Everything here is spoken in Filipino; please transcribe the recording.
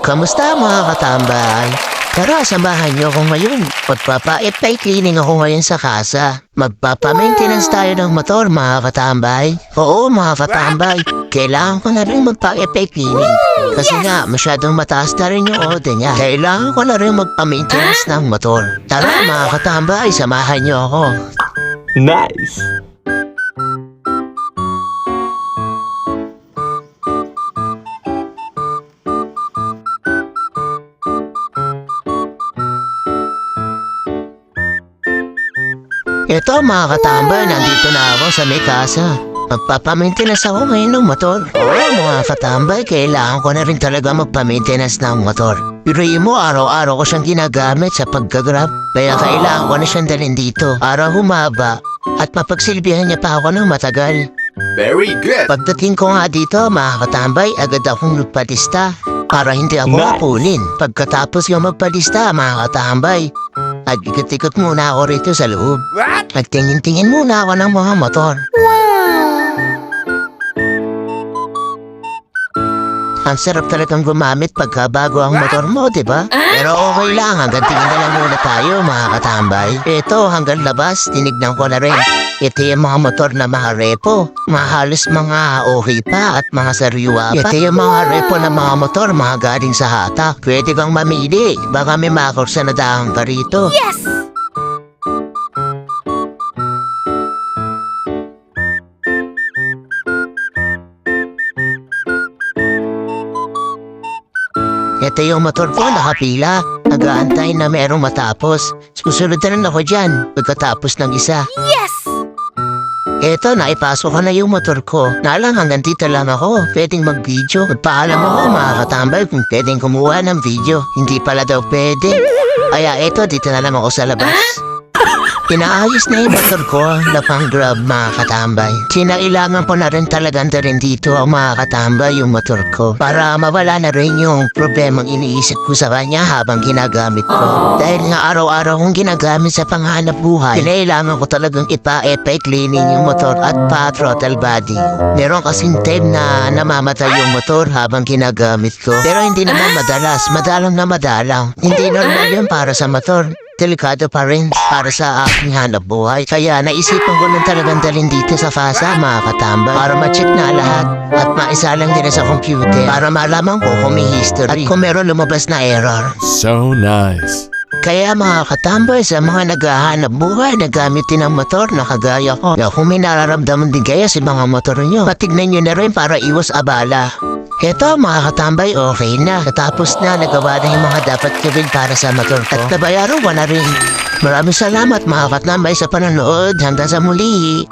Kamusta mga katambay? Tara, samahan niyo ako ngayon. Magpapa-epay cleaning ako ngayon sa kasa. Magpapa-maintenance tayo ng motor mga katambay. Oo mga katambay, kailangan ko na rin magpa-epay cleaning. Kasi nga, masyadong mataas na rin yung order niya. Kailangan ko na rin magpa-maintenance ng motor. Tara mga katambay, samahan niyo ako. Nice! Ito mga katambay, nandito na ako sa may kasa. Magpapamaintenas ako ngayon ng motor. Oo mga katambay, kailangan ko na rin talaga magpamaintenas ng motor. Piruin mo, araw-araw ko siyang ginagamit sa paggagrab. Kaya kailangan ko na siyang dalhin dito para humaba at mapagsilbihan niya pa ako ng matagal. Very good! Pagdating ko nga dito mga katambay, agad akong nagpalista para hindi ako Nice. mapulin. Pagkatapos yung magpalista mga katambay, at ikot-ikot muna ako rito sa loob. What? Nagtingin-tingin muna ako ng mga motor. Ang sarap talagang gumamit pagka bago ang motor mo, di ba? Pero okay lang, hanggang tingin na lang muna tayo mga katambay. Ito, hanggang labas, tinignan ko na rin. Ito yung mga motor na mga repo. Halos mga okay pa at mga sariwa pa. Ito yung mga repo na mga motor, mga galing sa hatak. Pwede kang mamili, baka may makursa na dahang ka rito. Ito yung motor ko, nakapila. Nag-aantay na merong matapos. Susunod na rin ako dyan, pagkatapos ng isa. Yes! Eto, naipasok ko na yung motor ko. Nalang hanggang dito lang ako, pwedeng mag-video. Magpaalam ako mga katambay kung pwedeng kumuha ng video. Hindi pala daw pwede. Kaya eto, dito na lang ako sa labas. Inaayos na yung motor ko na pang-grab mga katambay. Kinailangan ko na rin talagang rin dito ang mga katambay yung motor ko para mawala na rin yung problemang iniisip ko sa kanya habang ginagamit ko. Dahil nga araw-araw kong ginagamit sa panghanap buhay, kinailangan ko talagang ipa-epay cleaning yung motor at pa-throttle body. Meron kasing time na namamatay yung motor habang ginagamit ko. Pero hindi naman madalas, madalang na madalang. Hindi normal yun para sa motor. Delikado pa rin para sa aking hanap buhay. Kaya naisipan ko lang talagang dalhin dito sa kasa mga katambay para ma-check na lahat at maisalang din sa computer para malaman ko kung may history at kung meron lumabas na error. So nice! Kaya mga katambay, sa mga naghahanap buhay na gamitin ang motor na kagaya ko, kung may nararamdaman din kaya sa mga motor nyo, patignan nyo na rin para iwas abala. Eto mga katambay, okay na. Natapos na, nagawa na yung mga dapat gawin para sa motor ko. At nabayaran ko na rin. Maraming salamat mga katambay sa panonood. Hanggang sa muli.